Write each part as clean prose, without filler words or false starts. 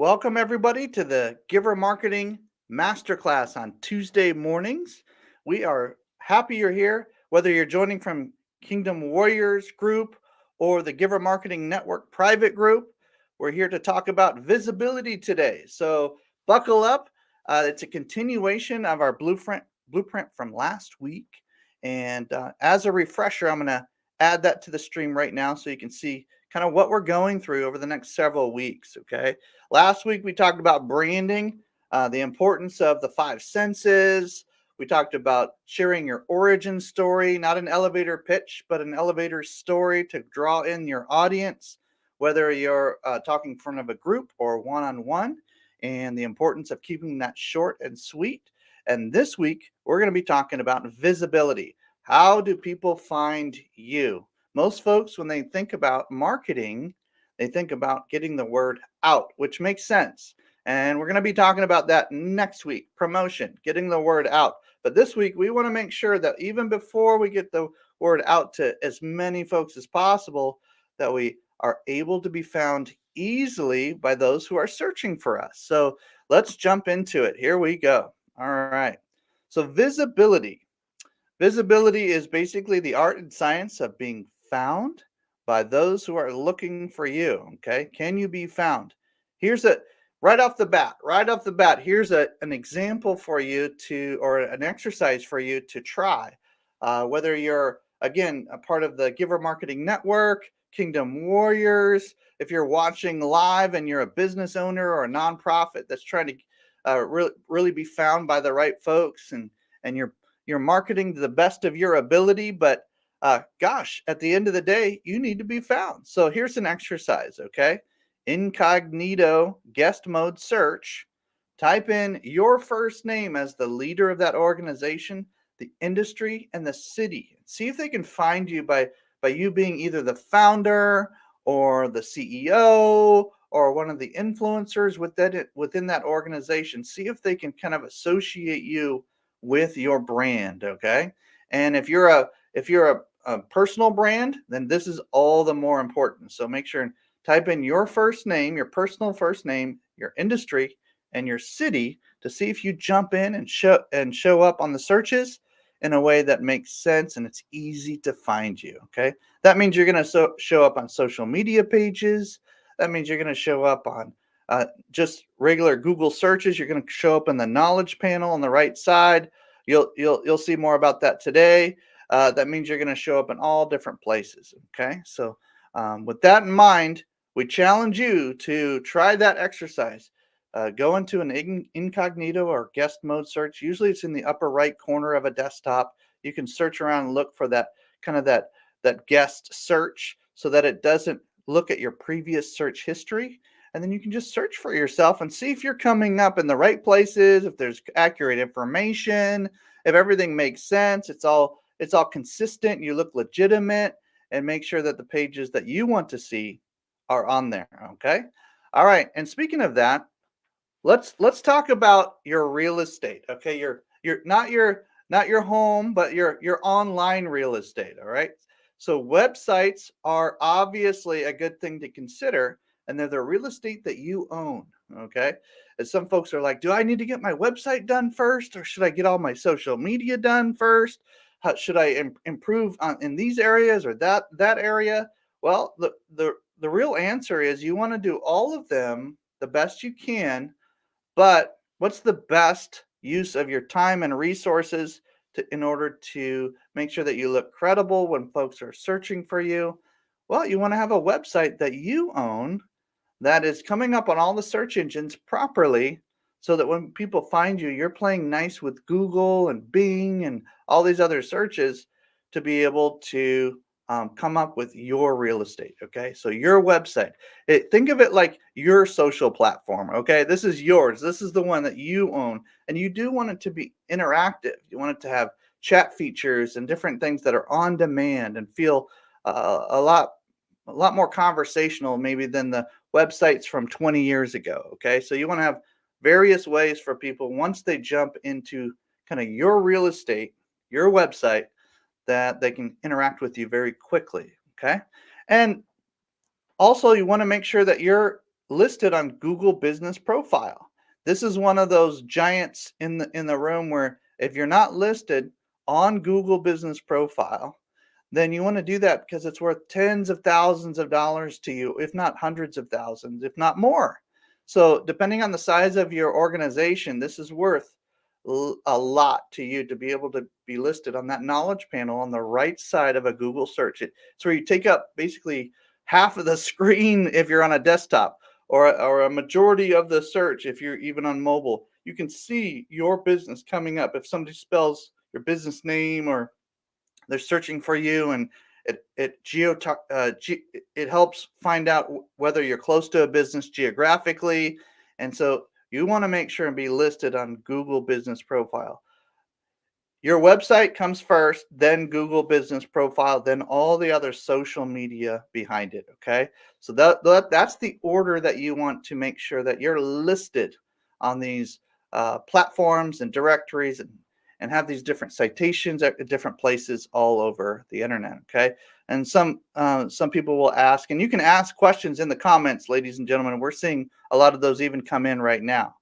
Welcome, everybody, to the Giver Marketing Masterclass on Tuesday mornings. We are happy you're here, whether you're joining from Kingdom Warriors group or the Giver Marketing Network private group. We're here to talk about visibility today. So buckle up. It's a continuation of our blueprint from last week. And as a refresher, I'm going to add that to the stream right now so you can see kind of what we're going through over the next several weeks. Okay. Last week, we talked about branding, the importance of the five senses. We talked about sharing your origin story, not an elevator pitch, but an elevator story to draw in your audience, whether you're talking in front of a group or one-on-one, and the importance of keeping that short and sweet. And this week, we're going to be talking about visibility. How do people find you? Most folks, when they think about marketing, they think about getting the word out, which makes sense. And we're going to be talking about that next week, promotion, getting the word out. But this week, we want to make sure that even before we get the word out to as many folks as possible, that we are able to be found easily by those who are searching for us. So let's jump into it. Here we go. All right. So visibility. Visibility is basically the art and science of being found by those who are looking for you. Okay. Can you be found? Here's a right off the bat, here's an example for you to, or an exercise for you to try. Whether you're, again, a part of the Giver Marketing Network, Kingdom Warriors, if you're watching live and you're a business owner or a nonprofit that's trying to really be found by the right folks, and you're marketing to the best of your ability, but gosh, at the end of the day, you need to be found. So here's an exercise, okay? Incognito guest mode search. Type in your first name as the leader of that organization, the industry, and the city. See if they can find you by you being either the founder or the CEO or one of the influencers within that organization. See if they can kind of associate you with your brand, okay? And if you're a personal brand, then this is all the more important. So make sure and type in your first name, your personal first name, your industry, and your city to see if you jump in and show up on the searches in a way that makes sense and it's easy to find you. Okay, that means you're going to show up on social media pages. That means you're going to show up on just regular Google searches. You're going to show up in the knowledge panel on the right side. You'll see more about that today. That means you're going to show up in all different places. Okay, so with that in mind, we challenge you to try that exercise. Go into an incognito or guest mode search. Usually it's in the upper right corner of a desktop. You can search around and look for that kind of that guest search so that it doesn't look at your previous search history. And then you can just search for yourself and see if you're coming up in the right places, if there's accurate information, if everything makes sense, it's all consistent, you look legitimate, and make sure that the pages that you want to see are on there. Okay. All right. And speaking of that, let's talk about your real estate. Okay, your not your home, but your online real estate. All right. So websites are obviously a good thing to consider, and they're the real estate that you own. Okay. And some folks are like, do I need to get my website done first, or should I get all my social media done first? How should I improve in these areas or that area? Well, the real answer is you want to do all of them the best you can, but what's the best use of your time and resources in order to make sure that you look credible when folks are searching for you? Well, you want to have a website that you own that is coming up on all the search engines properly so that when people find you, you're playing nice with Google and Bing and all these other searches to be able to come up with your real estate. Okay. So your website, think of it like your social platform. Okay. This is yours. This is the one that you own. And you do want it to be interactive. You want it to have chat features and different things that are on demand and feel a lot more conversational maybe than the websites from 20 years ago. Okay. So you want to have various ways for people once they jump into kind of your real estate, your website, that they can interact with you very quickly. Okay. And also, you want to make sure that you're listed on Google Business Profile. This is one of those giants in the room where if you're not listed on Google Business Profile, then you want to do that because it's worth tens of thousands of dollars to you, if not hundreds of thousands, if not more. So, depending on the size of your organization, this is worth a lot to you to be able to be listed on that knowledge panel on the right side of a Google search. It's where you take up basically half of the screen if you're on a desktop, or a majority of the search if you're even on mobile. You can see your business coming up. If somebody spells your business name or they're searching for you, and it helps find out whether you're close to a business geographically. And so you want to make sure and be listed on Google Business Profile. Your website comes first, then Google Business Profile, then all the other social media behind it. Okay, so that's the order that you want to make sure that you're listed on these platforms and directories, and have these different citations at different places all over the internet. Okay, and some people will ask, and you can ask questions in the comments, ladies and gentlemen. We're seeing a lot of those even come in right now.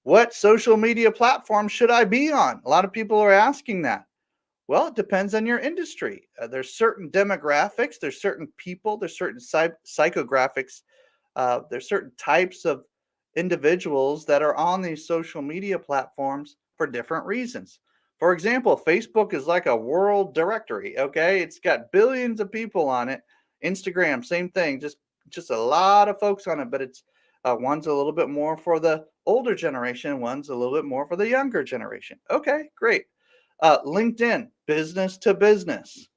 What social media platform should I be on? A lot of people are asking that. Well, it depends on your industry. There's certain demographics, there's certain people, there's certain psychographics, there's certain types of individuals that are on these social media platforms for different reasons. For example, Facebook is like a world directory. Okay, it's got billions of people on it. Instagram, same thing, just a lot of folks on it, but it's one's a little bit more for the older generation, one's a little bit more for the younger generation. Okay, great. LinkedIn, business to business,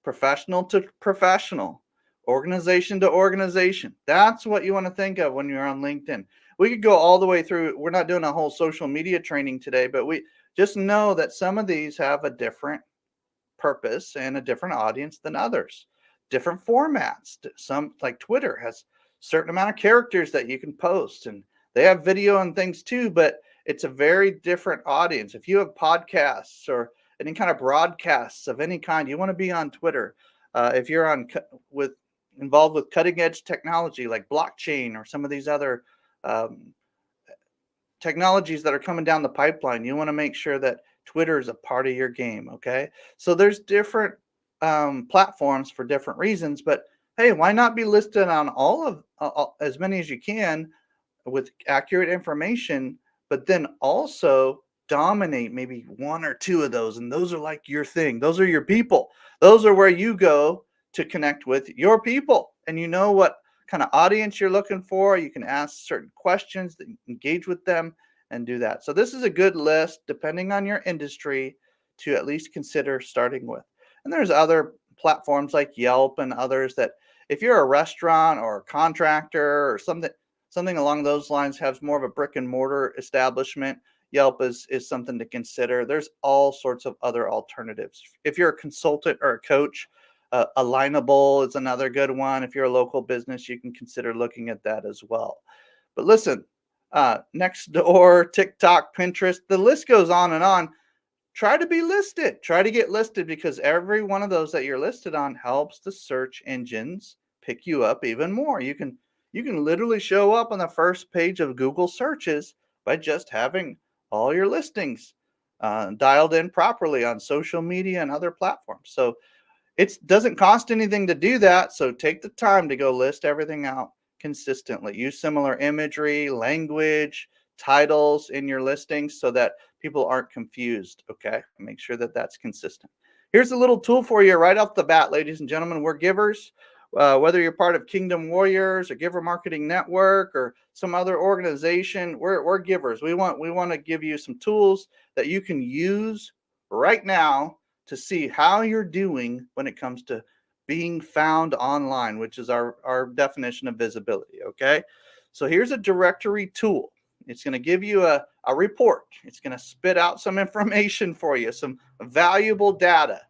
professional to professional, organization to organization. That's what you want to think of when you're on LinkedIn. We could go all the way through. We're not doing a whole social media training today, but we just know that some of these have a different purpose and a different audience than others. Different formats. Some, like Twitter, has certain amount of characters that you can post, and they have video and things too, but it's a very different audience. If you have podcasts or any kind of broadcasts of any kind, you want to be on Twitter. If you're involved with cutting edge technology like blockchain or some of these other um, technologies that are coming down the pipeline, you want to make sure that Twitter is a part of your game. Okay, so there's different platforms for different reasons, but hey, why not be listed on all of as many as you can with accurate information, but then also dominate maybe one or two of those, and those are like your thing. Those are your people. Those are where you go to connect with your people, and you know what kind of audience you're looking for. You can ask certain questions, that engage with them, and do that. So this is a good list, depending on your industry, to at least consider starting with. And there's other platforms like Yelp and others that, if you're a restaurant or a contractor or something along those lines, has more of a brick and mortar establishment, Yelp is something to consider. There's all sorts of other alternatives. If you're a consultant or a coach, Alignable is another good one. If you're a local business, you can consider looking at that as well. But listen, Nextdoor, TikTok, Pinterest, the list goes on and on. Try to be listed. Try to get listed, because every one of those that you're listed on helps the search engines pick you up even more. You can literally show up on the first page of Google searches by just having all your listings dialed in properly on social media and other platforms. So it doesn't cost anything to do that. So take the time to go list everything out consistently. Use similar imagery, language, titles in your listings so that people aren't confused. Okay, make sure that that's consistent. Here's a little tool for you right off the bat, ladies and gentlemen. We're givers. Whether you're part of Kingdom Warriors or Giver Marketing Network or some other organization, we're givers. We want to give you some tools that you can use right now to see how you're doing when it comes to being found online, which is our definition of visibility. Okay, so here's a directory tool. It's going to give you a report. It's going to spit out some information for you, some valuable data.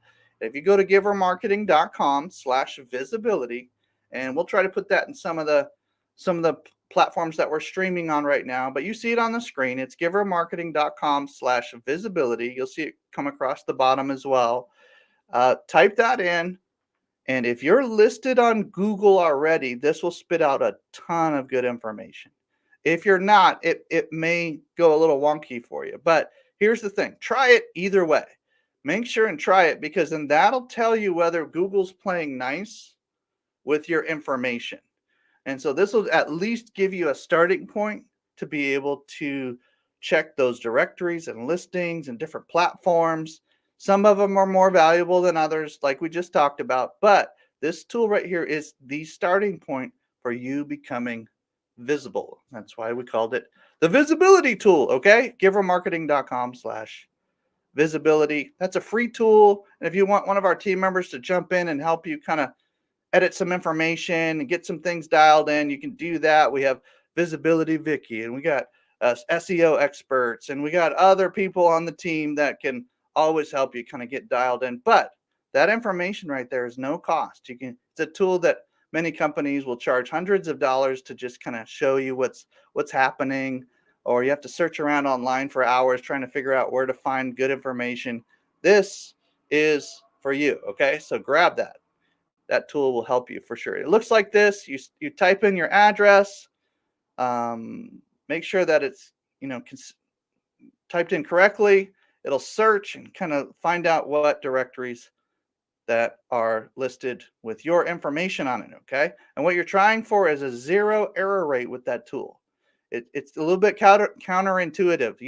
If you go to givermarketing.com/visibility, and we'll try to put that in some of the platforms that we're streaming on right now, but you see it on the screen. It's givermarketing.com/visibility. You'll see it come across the bottom as well. Type that in, And if you're listed on Google already, this will spit out a ton of good information. If you're not, it may go a little wonky for you. But here's the thing, try it either way. Make sure and try it, because then that'll tell you whether Google's playing nice with your information. And so this will at least give you a starting point to be able to check those directories and listings and different platforms. Some of them are more valuable than others, like we just talked about, but this tool right here is the starting point for you becoming visible. That's why we called it the visibility tool. Okay, givermarketing.com/visibility. That's a free tool. And if you want one of our team members to jump in and help you kind of edit some information and get some things dialed in, you can do that. We have Visibility Vicky, and we got SEO experts, and we got other people on the team that can always help you kind of get dialed in. But that information right there is no cost. It's a tool that many companies will charge hundreds of dollars to just kind of show you what's happening, or you have to search around online for hours trying to figure out where to find good information. This is for you. Okay, so grab that. That tool will help you for sure. It looks like this. You type in your address. Make sure that it's typed in correctly. It'll search and kind of find out what directories that are listed with your information on it. Okay, and what you're trying for is a 0 error rate with that tool. It's a little bit counterintuitive.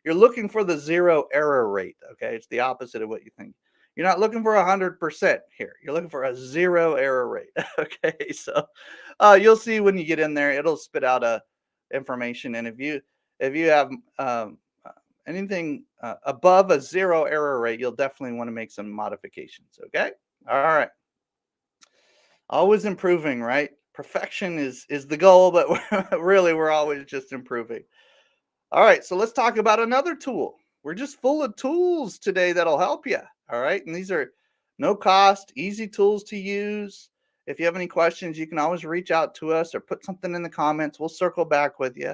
You're looking for the 0 error rate. Okay, it's the opposite of what you think. You're not looking for 100% here. You're looking for a 0 error rate. Okay, so you'll see when you get in there, it'll spit out information. And if you have anything above a 0 error rate, you'll definitely want to make some modifications. Okay, all right. Always improving, right? Perfection is the goal, but really we're always just improving. All right, so let's talk about another tool. We're just full of tools today that'll help you. All right, and these are no cost, easy tools to use. If you have any questions, you can always reach out to us or put something in the comments. We'll circle back with you.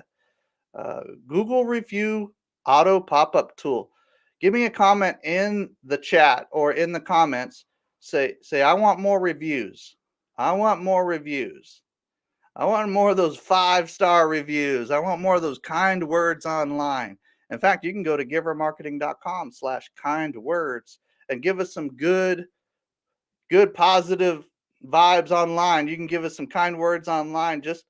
Google Review Auto Pop-Up Tool. Give me a comment in the chat or in the comments. Say, I want more reviews. I want more reviews. I want more of those 5-star reviews. I want more of those kind words online. In fact, you can go to givermarketing.com/kind words and give us some good positive vibes online. You can give us some kind words online just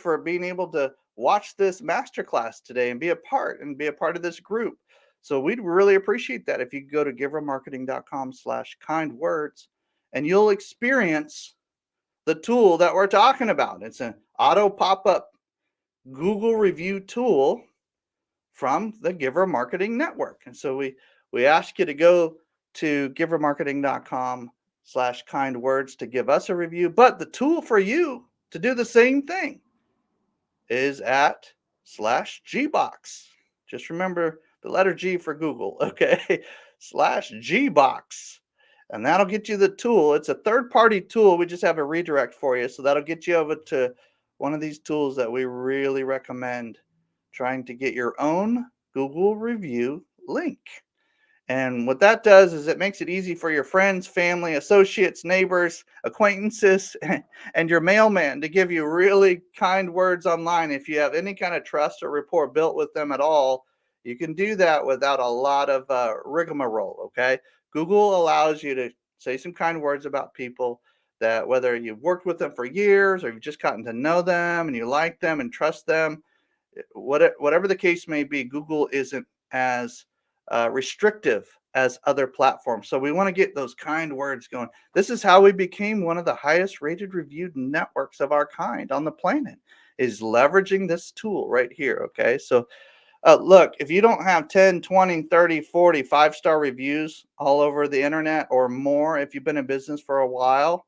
for being able to watch this masterclass today and be a part of this group. So we'd really appreciate that if you go to givermarketing.com/kind words, and you'll experience the tool that we're talking about. It's an auto pop-up Google review tool from the Giver Marketing Network. And so we ask you to go to givermarketing.com/kind words to give us a review. But the tool for you to do the same thing is at /Gbox. Just remember the letter G for Google, okay? /Gbox. And that'll get you the tool. It's a third-party tool. We just have a redirect for you. So that'll get you over to one of these tools that we really recommend trying to get your own Google review link. And what that does is it makes it easy for your friends, family, associates, neighbors, acquaintances, and your mailman to give you really kind words online. If you have any kind of trust or rapport built with them at all, you can do that without a lot of rigmarole, okay? Google allows you to say some kind words about people that, whether you've worked with them for years or you've just gotten to know them and you like them and trust them, whatever the case may be, Google isn't as restrictive as other platforms. So we want to get those kind words going. This is how we became one of the highest rated reviewed networks of our kind on the planet, is leveraging this tool right here. Okay, so look, if you don't have 10, 20, 30, 40 5-star reviews all over the internet or more, if you've been in business for a while,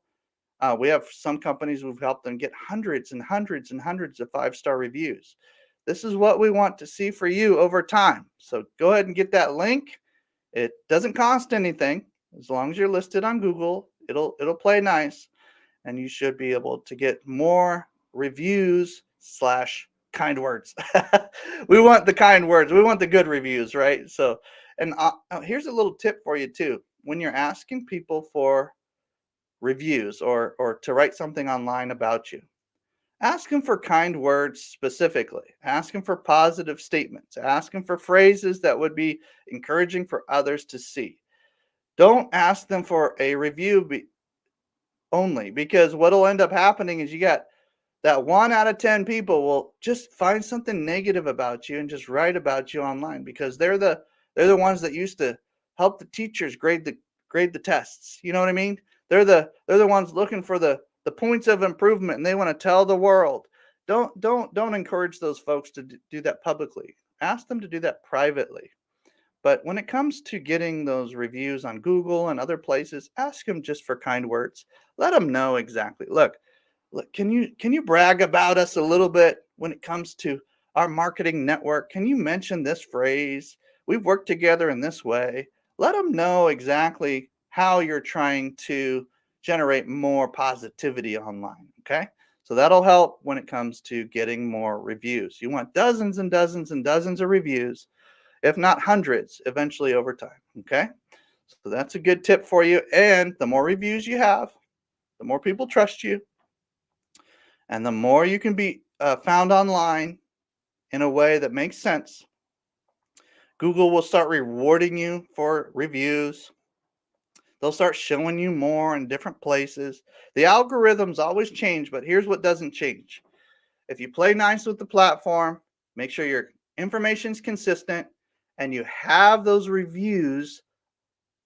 we have some companies we've helped them get hundreds and hundreds and hundreds of 5-star reviews. This is what we want to see for you over time. So go ahead and get that link. It doesn't cost anything. As long as you're listed on Google, it'll play nice, and you should be able to get more reviews / kind words. We want the kind words. We want the good reviews, right? So, and here's a little tip for you too. When you're asking people for reviews or to write something online about you. Ask them for kind words specifically. Ask them for positive statements. Ask them for phrases that would be encouraging for others to see. Don't ask them for a review only, because what'll end up happening is you got that 1 out of 10 people will just find something negative about you and just write about you online, because they're the ones that used to help the teachers grade the tests. You know what I mean? They're the ones looking for the points of improvement, and they want to tell the world. Don't encourage those folks to do that publicly. Ask them to do that privately. But when it comes to getting those reviews on Google and other places, ask them just for kind words. Let them know exactly. Look, can you brag about us a little bit when it comes to our marketing network? Can you mention this phrase? We've worked together in this way. Let them know exactly how you're trying to generate more positivity online. Okay. So that'll help when it comes to getting more reviews. You want dozens and dozens and dozens of reviews, if not hundreds, eventually over time. Okay. So that's a good tip for you. And the more reviews you have, the more people trust you, and the more you can be found online in a way that makes sense. Google will start rewarding you for reviews. They'll start showing you more in different places. The algorithms always change, but here's what doesn't change. If you play nice with the platform, make sure your information's consistent, and you have those reviews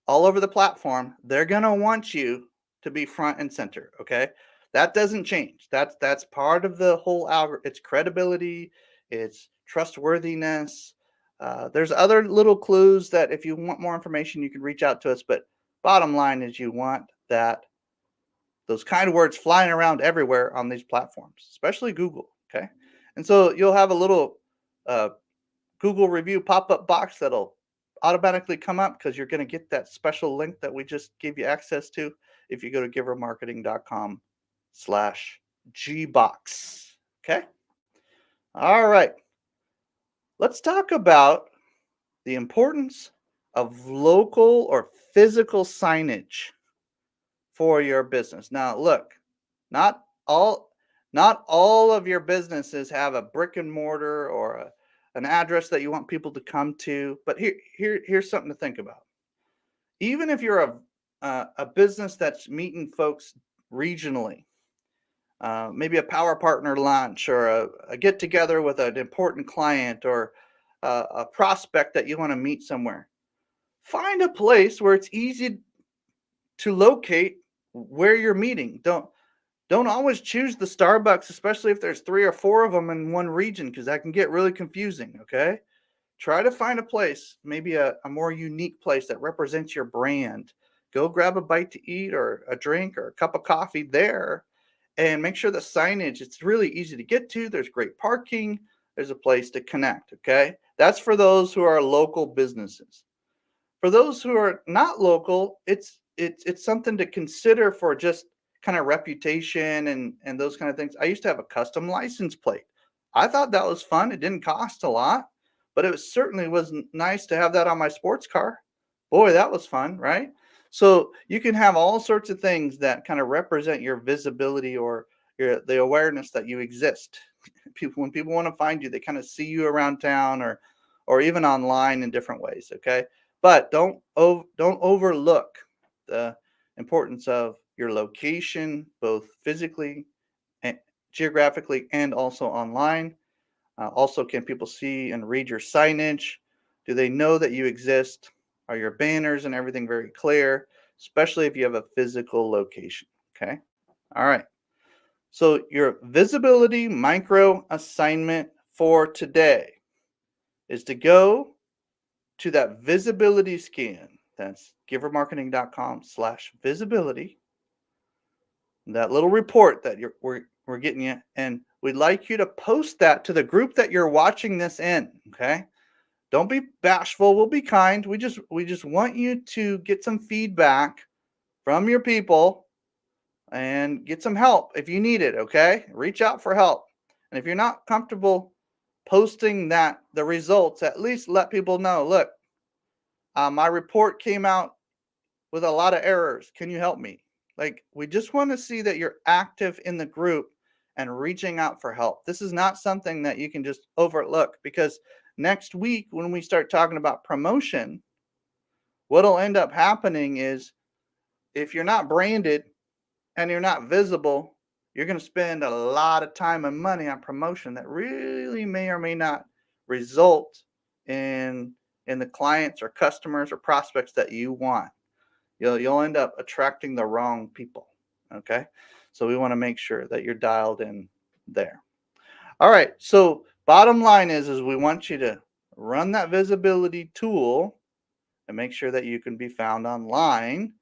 all over the platform, they're going to want you to be front and center. Okay. That doesn't change. That's part of the whole algorithm. It's credibility, it's trustworthiness. There's other little clues that if you want more information, you can reach out to us. But bottom line is you want those kind of words flying around everywhere on these platforms, especially Google. Okay. And so you'll have a little uh, Google review pop-up box that'll automatically come up, because you're going to get that special link that we just gave you access to if you go to givermarketing.com/gbox. Okay. All right. Let's talk about the importance of local or physical signage for your business. Now, look, not all not all of your businesses have a brick and mortar or an address that you want people to come to, but here's something to think about. Even if you're a business that's meeting folks regionally, maybe a power partner lunch or a get together with an important client or a prospect that you want to meet somewhere, find a place where it's easy to locate where you're meeting. Don't always choose the Starbucks, especially if there's 3 or 4 of them in one region, because that can get really confusing. Okay. Try to find a place, maybe a more unique place that represents your brand. Go grab a bite to eat or a drink or a cup of coffee there, and make sure the signage, it's really easy to get to. There's great parking. There's a place to connect. Okay. That's for those who are local businesses. For those who are not local, it's something to consider for just kind of reputation and those kind of things. I used to have a custom license plate. I thought that was fun. It didn't cost a lot, but it certainly was nice to have that on my sports car. Boy, that was fun, right? So you can have all sorts of things that kind of represent your visibility or the awareness that you exist. When people want to find you, they kind of see you around town or even online in different ways. Okay, but don't overlook the importance of your location, both physically and geographically, and also online. Also, can people see and read your signage? Do they know that you exist? Are your banners and everything very clear, especially if you have a physical location? Okay. All right. So, your visibility micro assignment for today is to go to that visibility scan. That's givermarketing.com/visibility. That little report that we're getting you, and we'd like you to post that to the group that you're watching this in. Okay. Don't be bashful. We'll be kind. We just want you to get some feedback from your people and get some help if you need it. Okay. Reach out for help. And if you're not comfortable posting the results, at least let people know, look, my report came out with a lot of errors. Can you help me? Like, we just want to see that you're active in the group and reaching out for help. This is not something that you can just overlook, because next week when we start talking about promotion, what'll end up happening is, if you're not branded and you're not visible, you're going to spend a lot of time and money on promotion that really may or may not result in the clients or customers or prospects that you want. You'll end up attracting the wrong people. Okay, so we want to make sure that you're dialed in there. All right, so bottom line is we want you to run that visibility tool and make sure that you can be found online,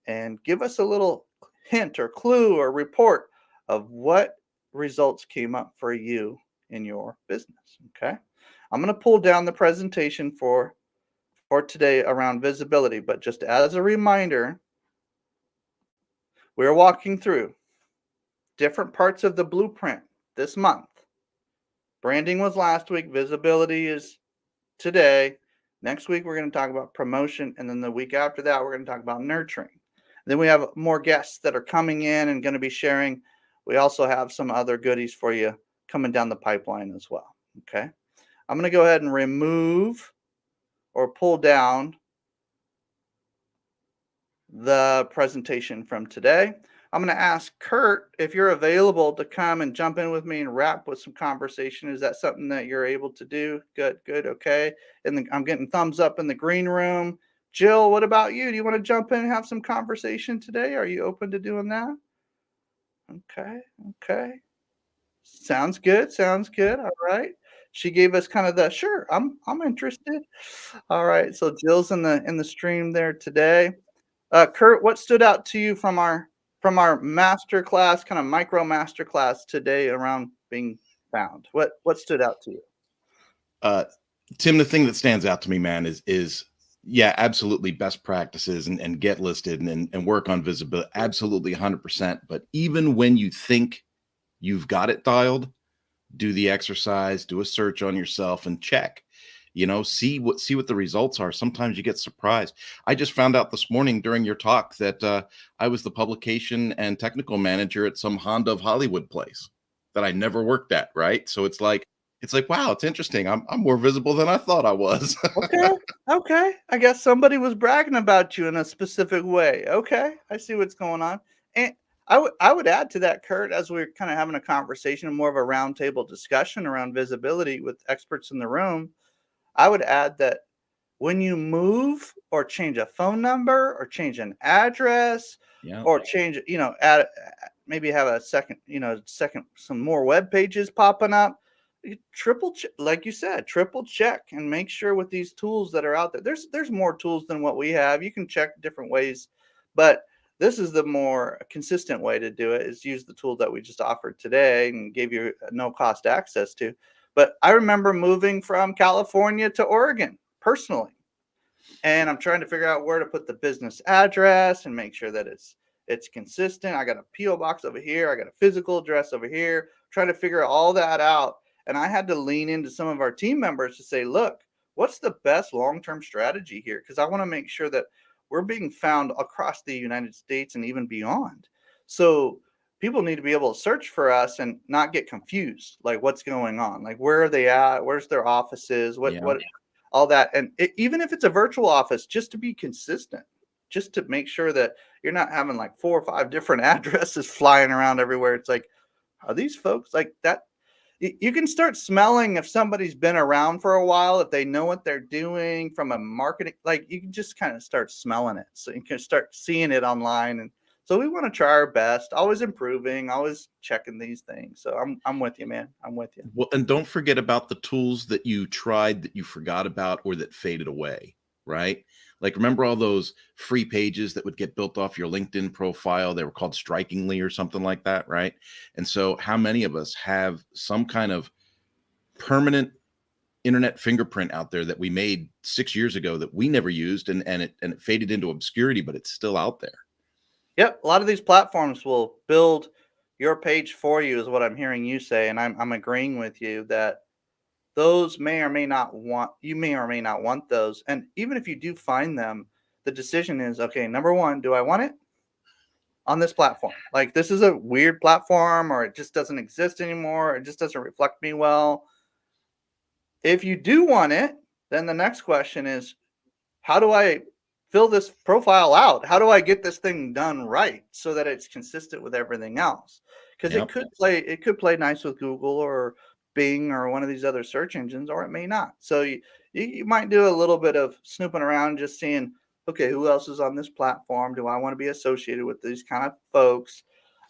and give us a little hint or clue or report of what results came up for you in your business. Okay, I'm going to pull down the presentation for today around visibility, but just as a reminder, we're walking through different parts of the blueprint this month. Branding was last week, visibility is today. Next week, we're going to talk about promotion. And then the week after that, we're going to talk about nurturing. Then we have more guests that are coming in and going to be sharing. We also have some other goodies for you coming down the pipeline as well. Okay. I'm going to go ahead and remove or pull down the presentation from today. I'm going to ask Kurt if you're available to come and jump in with me and wrap with some conversation. Is that something that you're able to do? Good, okay. And I'm getting thumbs up in the green room. Jill, what about you? Do you want to jump in and have some conversation today? Are you open to doing that? Okay. Sounds good. All right. She gave us kind of the sure. I'm interested. All right. So Jill's in the stream there today. Kurt, what stood out to you from our master class, kind of micro master class today around being found? What stood out to you? Tim, the thing that stands out to me, man, is yeah, absolutely best practices and get listed and work on visibility. Absolutely 100%. But even when you think you've got it dialed, do the exercise, do a search on yourself and check. See what the results are. Sometimes you get surprised. I just found out this morning during your talk that I was the publication and technical manager at some Honda of Hollywood place that I never worked at. Right. So it's like, wow, it's interesting. I'm more visible than I thought I was. Okay. I guess somebody was bragging about you in a specific way. Okay. I see what's going on. And I would add to that, Kurt, as we're kind of having a conversation, more of a roundtable discussion around visibility with experts in the room. I would add that when you move or change a phone number or change an address, or change, add, maybe have a second, some more web pages popping up, triple check, like you said, triple check and make sure with these tools that are out there. There's more tools than what we have. You can check different ways, but this is the more consistent way to do it, is use the tool that we just offered today and gave you no cost access to. But I remember moving from California to Oregon personally, and I'm trying to figure out where to put the business address and make sure that it's consistent. I got a PO box over here, I got a physical address over here, trying to figure all that out. And I had to lean into some of our team members to say, look, what's the best long-term strategy here? Because I want to make sure that we're being found across the United States and even beyond. So people need to be able to search for us and not get confused, like what's going on, like where are they at, where's their offices, what all that. And even if it's a virtual office, just to be consistent, just to make sure that you're not having like 4 or 5 different addresses flying around everywhere. It's like, are these folks like that? You can start smelling if somebody's been around for a while, if they know what they're doing from a marketing, like you can just kind of start smelling it. So you can start seeing it online. And so we want to try our best, always improving, always checking these things. So I'm with you, man. I'm with you. Well, and don't forget about the tools that you tried that you forgot about or that faded away, right? Like, remember all those free pages that would get built off your LinkedIn profile? They were called Strikingly or something like that, right? And so how many of us have some kind of permanent internet fingerprint out there that we made 6 years ago that we never used, and it faded into obscurity, but it's still out there? Yep. A lot of these platforms will build your page for you, is what I'm hearing you say. And I'm agreeing with you that those may or may not want those. And even if you do find them, the decision is, okay, number one, do I want it? on this platform. Like, this is a weird platform, or it just doesn't exist anymore. Or it just doesn't reflect me well. If you do want it, then the next question is, how do I fill this profile out? How do I get this thing done right so that it's consistent with everything else? Because Yep. it could play nice with Google or Bing or one of these other search engines, or it may not. So you might do a little bit of snooping around, just seeing, okay, who else is on this platform? Do I want to be associated with these kind of folks?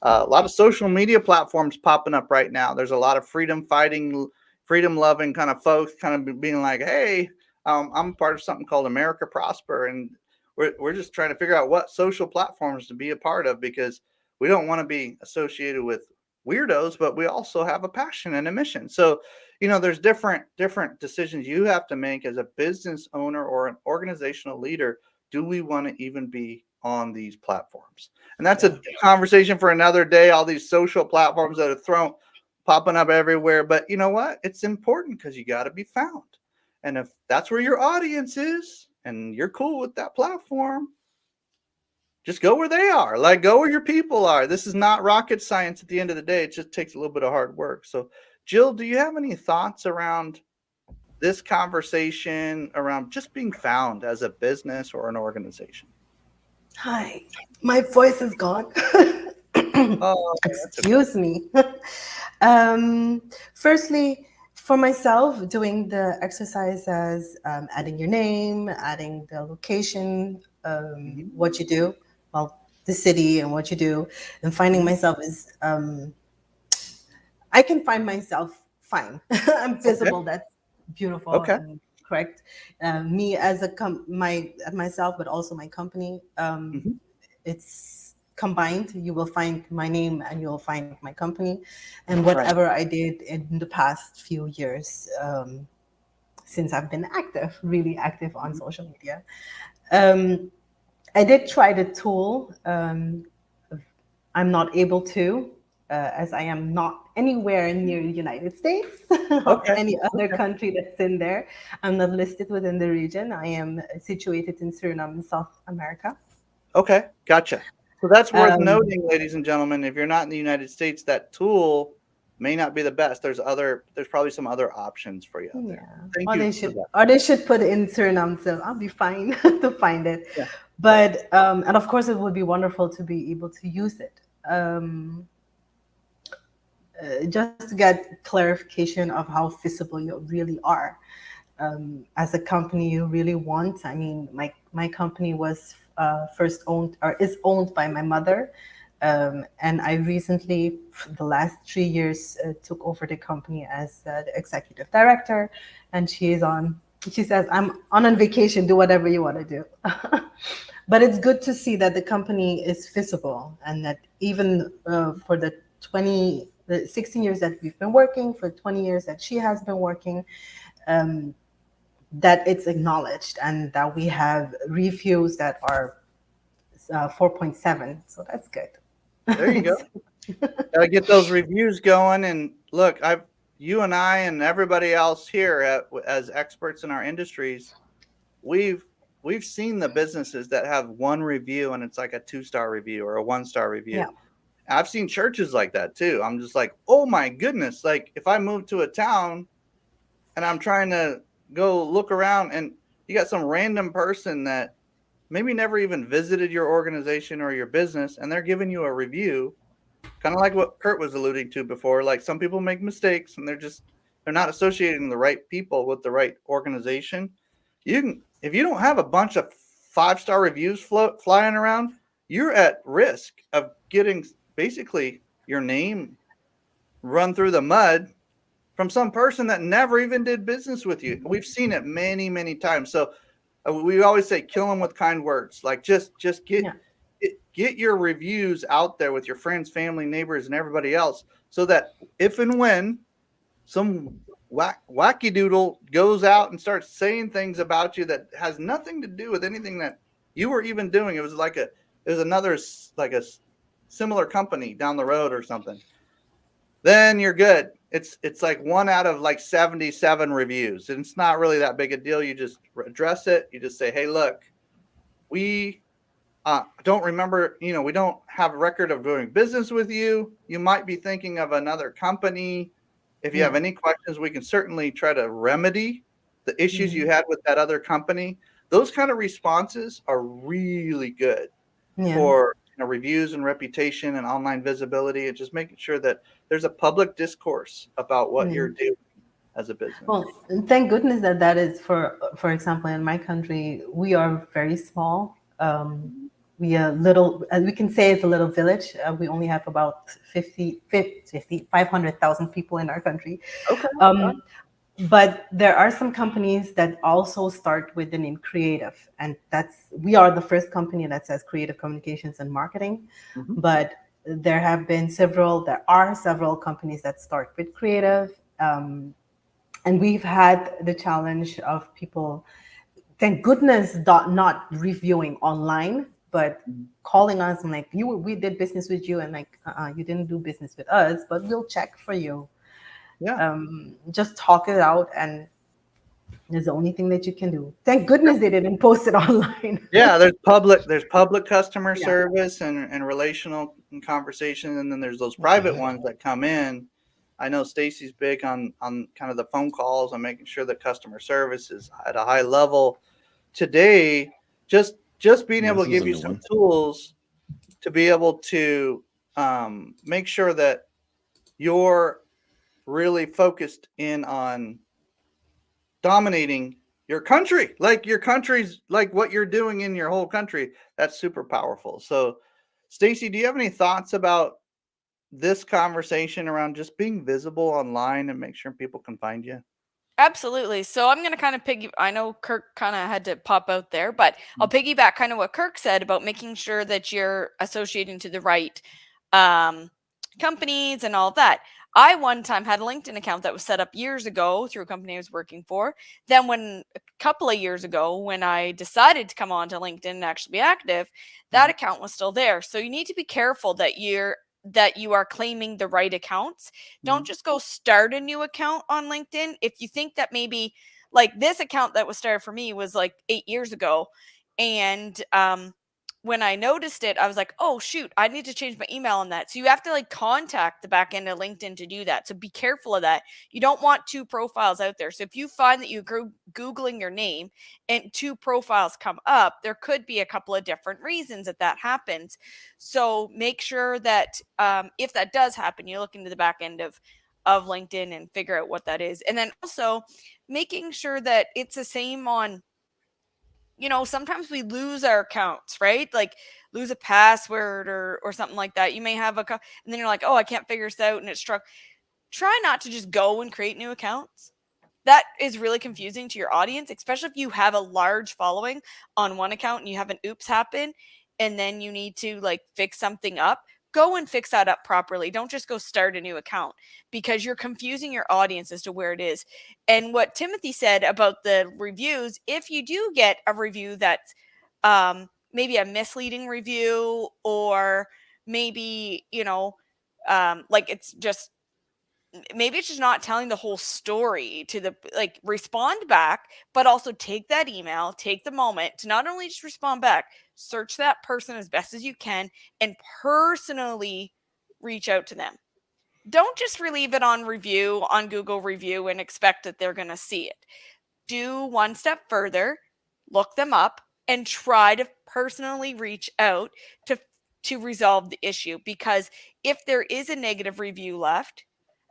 A lot of social media platforms popping up right now. There's a lot of freedom fighting, freedom loving kind of folks kind of being like, hey, I'm part of something called America Prosper, and we're just trying to figure out what social platforms to be a part of, because we don't want to be associated with weirdos, but we also have a passion and a mission. So, there's different decisions you have to make as a business owner or an organizational leader. Do we want to even be on these platforms? And that's a conversation for another day. All these social platforms that are popping up everywhere. But you know what? It's important because you got to be found. And if that's where your audience is and you're cool with that platform, just go where they are. Like, go where your people are. This is not rocket science at the end of the day. It just takes a little bit of hard work. So, Jill, do you have any thoughts around this conversation around just being found as a business or an organization? Hi, my voice is gone. Oh, that's okay. Excuse me. Firstly, for myself, doing the exercises, adding your name, adding the location, what you do, well, the city and what you do, and finding Mhm. myself is, I can find myself fine. I'm Okay. visible. That's beautiful Okay. and correct. Me as myself, but also my company. Mhm. It's combined. You will find my name and you'll find my company and Right. whatever I did in the past few years, since I've been active, really active on Mhm. social media. Um, I did try the tool. I'm not able to, as I am not anywhere near the United States or Okay. any other Okay. country that's in there. I'm not listed within the region. I am situated in Suriname, in South America. Okay. Gotcha. So that's worth Um, noting, ladies and gentlemen. If you're not in the United States, that tool may not be the best. There's probably some other options for you out there. Yeah, Thank you for that. or they should put it in Suriname, so I'll be fine to find it. Yeah. But and of course, it would be wonderful to be able to use it. Um, just to get clarification of how visible you really are. As a company, you really want. I mean, my company was first owned or is owned by my mother. And I recently, for the last 3 years, took over the company as the executive director. And she says, I'm on vacation, do whatever you want to do. But it's good to see that the company is visible and that even for the 16 years that we've been working, for 20 years that she has been working, that it's acknowledged and that we have reviews that are 4.7. So that's good. There you go. Gotta get those reviews going. And look, you and I and everybody else here as experts in our industries, we've we've seen the businesses that have one review and it's like a 2-star review or a 1-star review. Yeah. I've seen churches like that too. I'm just like, oh my goodness! Like, if I move to a town and I'm trying to go look around, and you got some random person that maybe never even visited your organization or your business, and they're giving you a review, kind of like what Kurt was alluding to before. Like, some people make mistakes and they're not associating the right people with the right organization. If you don't have a bunch of 5-star reviews flying around, you're at risk of getting basically your name run through the mud from some person that never even did business with you. We've seen it many, many times. So we always say, kill them with kind words. Like, just Yeah. get your reviews out there with your friends, family, neighbors, and everybody else, so that if and when some wacky doodle goes out and starts saying things about you that has nothing to do with anything that you were even doing, it was another, like a similar company down the road or something, then you're good. It's like 1 out of like 77 reviews, and it's not really that big a deal. You just address it. You just say, hey, look, we don't remember, we don't have a record of doing business with you. You might be thinking of another company. If you have Yeah. any questions, we can certainly try to remedy the issues Mhm. you had with that other company. Those kind of responses are really good Yeah. for reviews and reputation and online visibility, and just making sure that there's a public discourse about what Yeah. you're doing as a business. Well, thank goodness that that is for example, in my country, we are very small. We are little, we can say it's a little village. We only have about 500,000 people in our country. Okay. But there are some companies that also start with the name creative, and we are the first company that says creative communications and marketing. Mhm. But there are several companies that start with creative. And we've had the challenge of people, thank goodness, not reviewing online, but Mhm. calling us and like, we did business with you, and like, you didn't do business with us, but we'll check for you. Yeah. Just talk it out, and it's the only thing that you can do. Thank goodness they didn't post it online. Yeah, there's public customer Yeah. service and relational conversation, and then there's those private ones that come in. I know Stacy's big on kind of the phone calls and making sure the customer service is at a high level. Today, just being Yeah, able this to is give a you new some one. tools to be able to make sure that you're really focused in on dominating your country, like your country's like what you're doing in your whole country. That's super powerful. So, Stacy, do you have any thoughts about this conversation around just being visible online and make sure people can find you? Absolutely. So I'm going to kind of I know Kirk kind of had to pop out there, but I'll piggyback kind of what Kirk said about making sure that you're associating to the right um, companies and all that. I one time had a LinkedIn account that was set up years ago through a company I was working for. Then when a couple of years ago, when I decided to come on to LinkedIn and actually be active, that Mhm. account was still there. So you need to be careful that you are claiming the right accounts. Don't Mhm. just go start a new account on LinkedIn. If you think that maybe like this account that was started for me was like 8 years ago. And when I noticed it, I was like, oh shoot, I need to change my email on that. So you have to like contact the back end of LinkedIn to do that. So be careful of that. You don't want two profiles out there. So if you find that you Googling your name and two profiles come up, there could be a couple of different reasons that that happens. So make sure that if that does happen, you look into the back end of LinkedIn and figure out what that is. And then also making sure that it's the same on, sometimes we lose our accounts, right? Like lose a password or something like that. You may have and then you're like, oh, I can't figure this out, and it's struck. Try not to just go and create new accounts. That is really confusing to your audience, especially if you have a large following on one account and you have an oops happen and then you need to like fix something up. Go and fix that up properly. Don't just go start a new account because you're confusing your audience as to where it is. And what Timothy said about the reviews, if you do get a review that's maybe a misleading review, or maybe, like it's just maybe it's just not telling the whole story to the like respond back, but also take that email, take the moment to not only just respond back, search that person as best as you can and personally reach out to them. Don't just leave it on review on Google review and expect that they're going to see it. Do one step further, look them up, and try to personally reach out to resolve the issue. Because if there is a negative review left,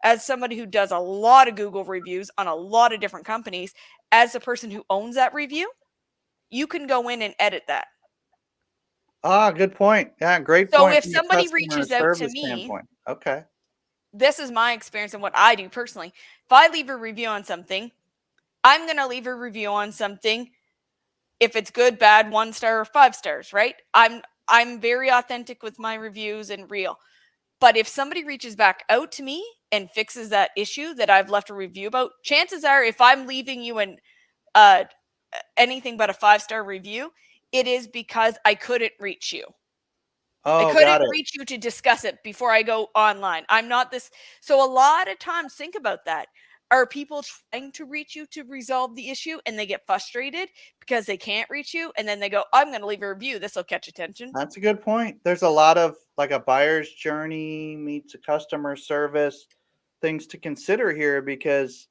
as somebody who does a lot of Google reviews on a lot of different companies, as the person who owns that review, you can go in and edit that. Good point. Yeah, great So point if from the somebody customer reaches out to service me, standpoint. Okay. this is my experience and what I do personally. If I leave a review on something, I'm going to leave a review on something if it's good, bad, 1 star or 5 stars, right? I'm very authentic with my reviews and real. But if somebody reaches back out to me and fixes that issue that I've left a review about, chances are if I'm leaving you an uh anything but a 5 star review, it is because I couldn't reach you. I Oh, got couldn't it. reach you to discuss it before I go online. I'm not this. So a lot of times think about that. are people trying to reach you to resolve the issue and they get frustrated because they can't reach you, and then they go, I'm going to leave a review, this will catch attention? That's a good point. There's a lot of like a buyer's journey meets a customer service things to consider here, because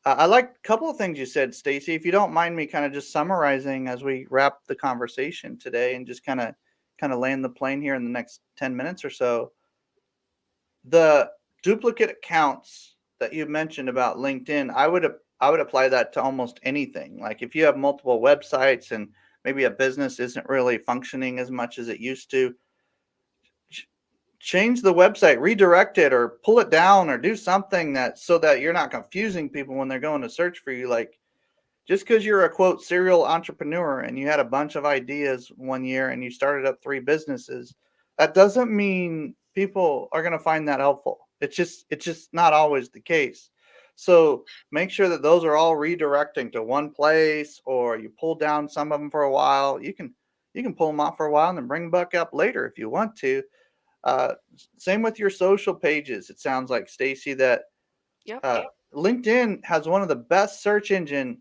I like a couple of things you said, Stacey. If you don't mind me kind of just summarizing as we wrap the conversation today and just kind of land the plane here in the next 10 minutes or so. The duplicate accounts that you mentioned about LinkedIn, I would apply that to almost anything. Like if you have multiple websites and maybe a business isn't really functioning as much as it used to, change the website, redirect it, or pull it down, or do something that so that you're not confusing people when they're going to search for you. Like, just because you're a quote serial entrepreneur and you had a bunch of ideas one year and you started up 3 businesses, that doesn't mean people are going to find that helpful. It's just not always the case. So make sure that those are all redirecting to one place, or you pull down some of them for a while. You can pull them off for a while and then bring them back up later if you want to. Same with your social pages. It sounds like, Stacey, that LinkedIn has one of the best search engine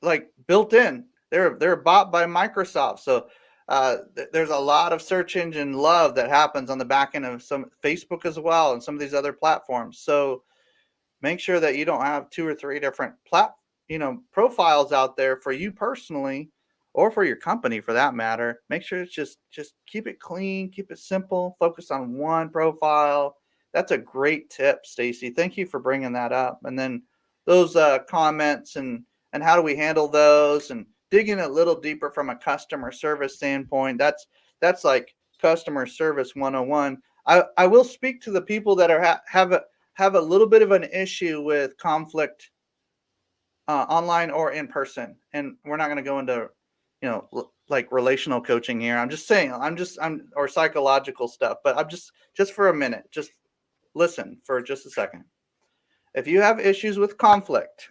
like built in. They're bought by Microsoft, so there's a lot of search engine love that happens on the back end of some Facebook as well, and some of these other platforms. So make sure that you don't have 2 or 3 different profiles out there for you personally, or for your company for that matter. Make sure it's just keep it clean, keep it simple, focus on one profile. That's a great tip, Stacey. Thank you for bringing that up. And then those comments and how do we handle those, and digging a little deeper from a customer service standpoint. That's like customer service 101. I will speak to the people that are have a little bit of an issue with conflict online or in person, and we're not going to go into like relational coaching here. I'm just saying, or psychological stuff, but I'm just for a minute, just listen for just a second. If you have issues with conflict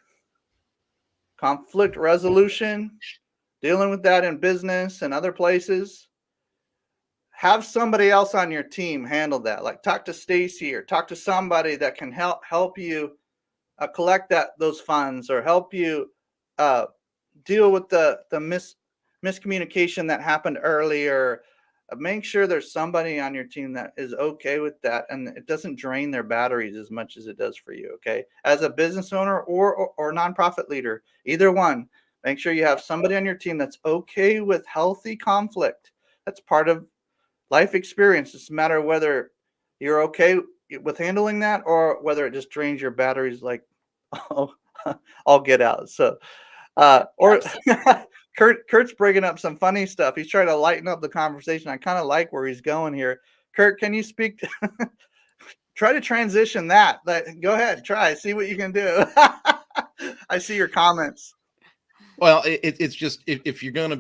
resolution, dealing with that in business and other places, have somebody else on your team handle that. Like talk to Stacey, or talk to somebody that can help you collect those funds, or help you deal with the miscommunication that happened earlier. Make sure there's somebody on your team that is okay with that, and it doesn't drain their batteries as much as it does for you. Okay, as a business owner or nonprofit leader, either one, make sure you have somebody on your team that's okay with healthy conflict. That's part of life experience. It's a matter of whether you're okay with handling that, or whether it just drains your batteries like I'll get out. So or Kurt's bringing up some funny stuff. He's trying to lighten up the conversation. I kind of like where he's going here. Kurt, can you speak try to transition that? Go ahead, try, see what you can do. I see your comments. Well, it's just if you're gonna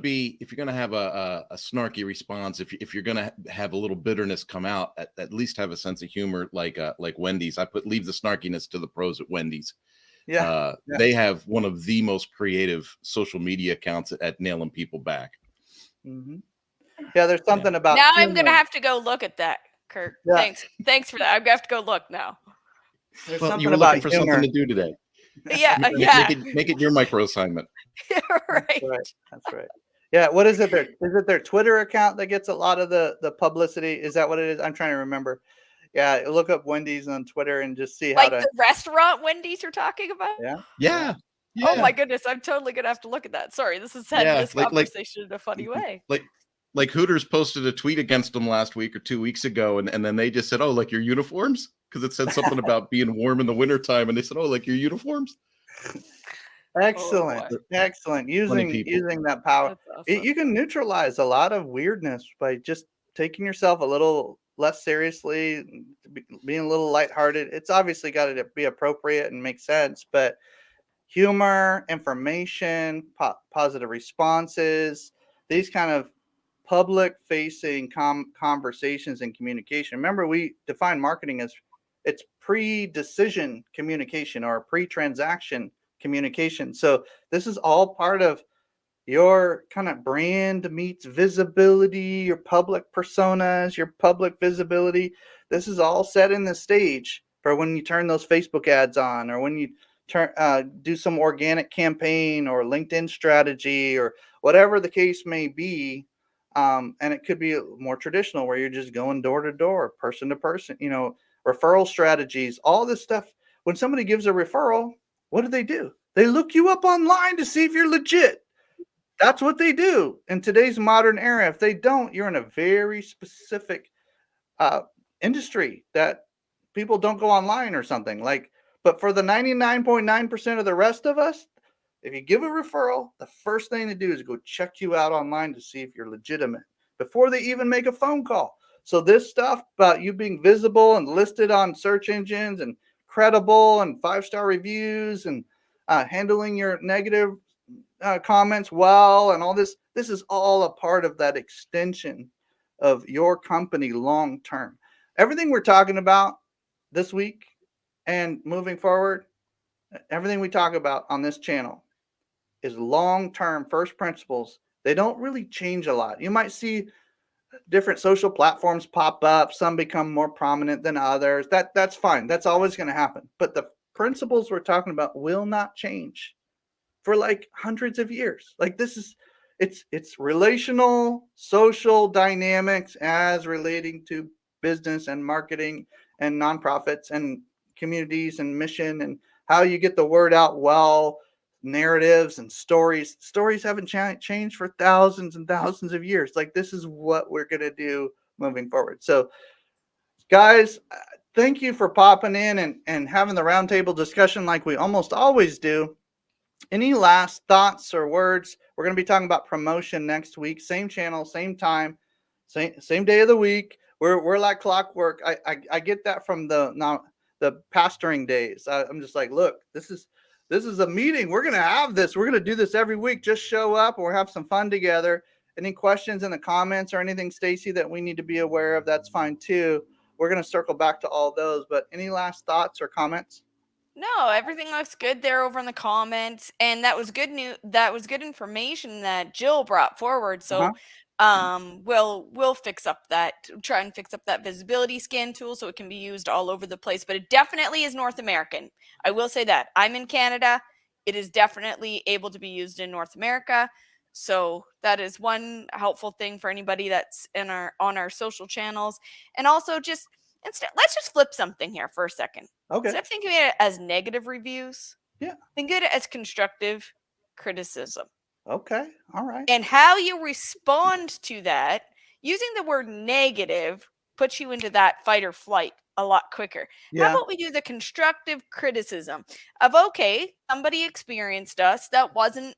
have a snarky response, if you're gonna have a little bitterness come out, at least have a sense of humor, like Wendy's. Leave the snarkiness to the pros at Wendy's. Yeah. They have one of the most creative social media accounts at nailing people back. Mm-hmm. Yeah, there's something about now humor. I'm gonna have to go look at that, Kurt. Yeah. Thanks for that. I'm gonna have to go look now. There's you were looking for something to do today. Yeah, Make it your micro assignment. Right. That's right. Yeah, what is it? Is it their Twitter account that gets a lot of the publicity? Is that what it is? I'm trying to remember. Yeah, look up Wendy's on Twitter and just see how the restaurant Wendy's you're talking about. Yeah. Oh my goodness, I'm totally gonna have to look at that. Sorry, this is heading this conversation in a funny way. Like Hooters posted a tweet against them last week or 2 weeks ago, and then they just said, "Oh, like your uniforms," because it said something about being warm in the wintertime, and they said, "Oh, like your uniforms." Excellent. Using that power. Awesome. You can neutralize a lot of weirdness by just taking yourself a little less seriously, being a little lighthearted. It's obviously got to be appropriate and make sense, but humor, information, positive responses, these kind of public facing conversations and communication. Remember, we define marketing as it's pre-decision communication or pre-transaction communication. So this is all part of your kind of brand meets visibility, your public personas, your public visibility. This is all set in the stage for when you turn those Facebook ads on, or when you do some organic campaign or LinkedIn strategy or whatever the case may be. And it could be more traditional where you're just going door to door, person to person, referral strategies, all this stuff. When somebody gives a referral, what do? They look you up online to see if you're legit. That's what they do in today's modern era. If they don't, you're in a very specific industry that people don't go online or something like. But for the 99.9% of the rest of us, if you give a referral, the first thing to do is go check you out online to see if you're legitimate before they even make a phone call. So this stuff about you being visible and listed on search engines and credible and 5-star reviews and handling your negative comments well and all this is all a part of that extension of your company long term. Everything we're talking about this week and moving forward, everything we talk about on this channel is long-term first principles. They don't really change a lot. You might see different social platforms pop up. Some become more prominent than others. That's fine. That's always going to happen. But the principles we're talking about will not change for like hundreds of years. Like it's relational, social dynamics as relating to business and marketing and nonprofits and communities and mission and how you get the word out well, narratives and stories. Stories haven't changed for thousands and thousands of years. Like this is what we're going to do moving forward. So guys, thank you for popping in and having the roundtable discussion like we almost always do. Any last thoughts or words? We're going to be talking about promotion next week. Same channel, same time, same day of the week. We're like clockwork. I get that from the pastoring days. I'm just like, look, this is a meeting. We're going to have this. We're going to do this every week. Just show up and we'll have some fun together. Any questions in the comments or anything, Stacey, that we need to be aware of, that's fine too. We're going to circle back to all those. But any last thoughts or comments? No, everything looks good there over in the comments, and that was good news. That was good information that Jill brought forward. So, we'll fix up try and fix up that visibility scan tool so it can be used all over the place. But it definitely is North American. I will say that I'm in Canada. It is definitely able to be used in North America. So that is one helpful thing for anybody that's on our social channels, and also let's just flip something here for a second. Okay. Instead of thinking of it as negative reviews, think of it as constructive criticism. Okay. All right. And how you respond to that, using the word negative puts you into that fight or flight a lot quicker. Yeah. How about we do the constructive criticism of, okay, somebody experienced us that wasn't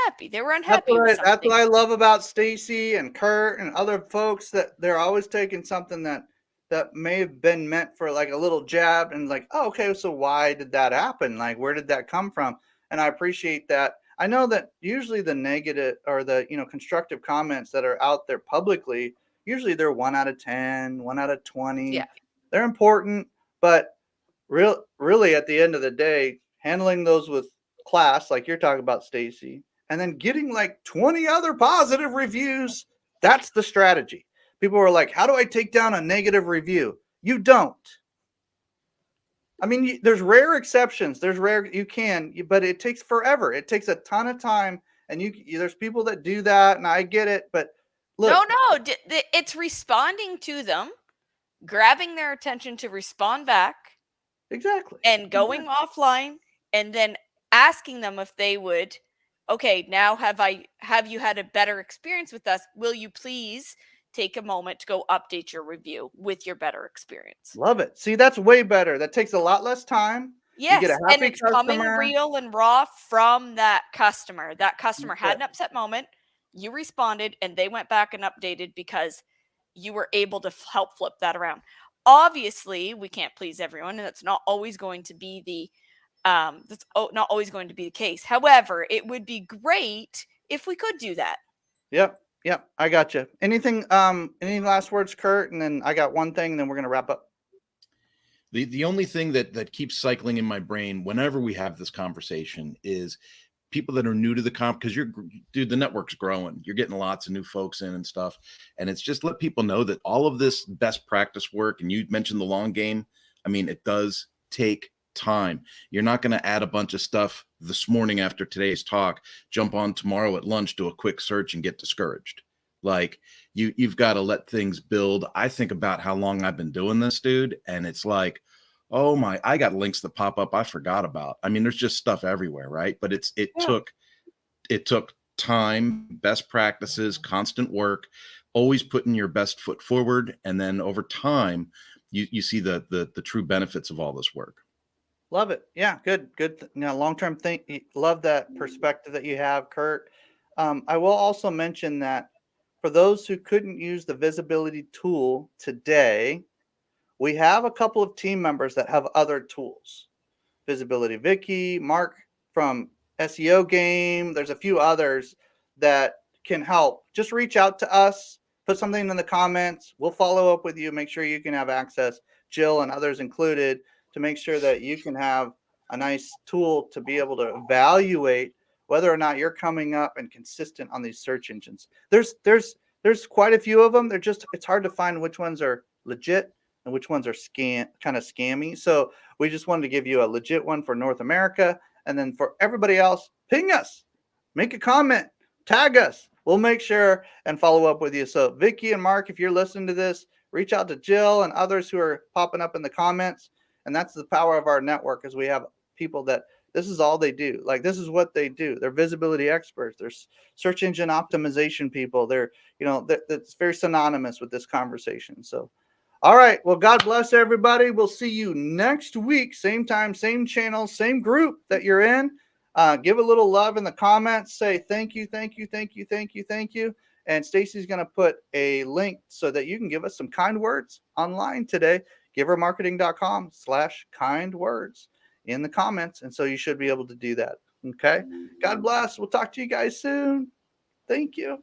happy. They were unhappy with something. That's what I love about Stacey and Kurt and other folks, that they're always taking something that may have been meant for like a little jab and like, oh, okay, so why did that happen? Like, where did that come from? And I appreciate that. I know that usually the negative or the, constructive comments that are out there publicly, usually they're 1 out of 10, 1 out of 20. Yeah. They're important, but really at the end of the day, handling those with class, like you're talking about, Stacey, and then getting like 20 other positive reviews, that's the strategy. People are like, how do I take down a negative review? You don't. I mean, there's rare exceptions. You can, but it takes forever. It takes a ton of time. And there's people that do that, and I get it. But look. No, it's responding to them, grabbing their attention to respond back. Exactly. And going offline, and then asking them if they would, okay, now have you had a better experience with us? Will you please take a moment to go update your review with your better experience? Love it. See, that's way better. That takes a lot less time. Yes, you get a happy and it's customer. coming real and raw from that customer. That customer had an upset moment. You responded, and they went back and updated because you were able to help flip that around. Obviously, we can't please everyone, and that's not always going to be not always going to be the case. However, it would be great if we could do that. Yep. I got you. Anything? Any last words, Kurt? And then I got one thing, and then we're gonna wrap up. The only thing that keeps cycling in my brain whenever we have this conversation is people that are new to the comp, because dude, the network's growing. You're getting lots of new folks in and stuff. And it's just let people know that all of this best practice work, and you mentioned the long game. I mean, it does take time. You're not going to add a bunch of stuff this morning after today's talk, jump on tomorrow at lunch, do a quick search and get discouraged. Like you've got to let things build. I think about how long I've been doing this, dude. And it's like, oh my, I got links that pop up I forgot about. I mean, there's just stuff everywhere, right? But it took time, best practices, constant work, always putting your best foot forward. And then over time, you see the true benefits of all this work. Love it. Yeah, good. Long-term thing. Love that perspective that you have, Kurt. I will also mention that for those who couldn't use the visibility tool today, we have a couple of team members that have other tools. Visibility Vicky, Mark from SEO Game. There's a few others that can help. Just reach out to us, put something in the comments. We'll follow up with you, make sure you can have access, Jill and others included, to make sure that you can have a nice tool to be able to evaluate whether or not you're coming up and consistent on these search engines. There's quite a few of them. It's hard to find which ones are legit and which ones are kind of scammy. So we just wanted to give you a legit one for North America. And then for everybody else, ping us, make a comment, tag us. We'll make sure and follow up with you. So Vicky and Mark, if you're listening to this, reach out to Jill and others who are popping up in the comments. And that's the power of our network, is we have people that this is all they do. Like, this is what they do. They're visibility experts. They're search engine optimization people. They're, that's very synonymous with this conversation. So, all right. Well, God bless everybody. We'll see you next week. Same time, same channel, same group that you're in. Give a little love in the comments. Say thank you, thank you, thank you, thank you, thank you. And Stacey's going to put a link so that you can give us some kind words online today. givermarketing.com/kind words in the comments. And so you should be able to do that. Okay. God bless. We'll talk to you guys soon. Thank you.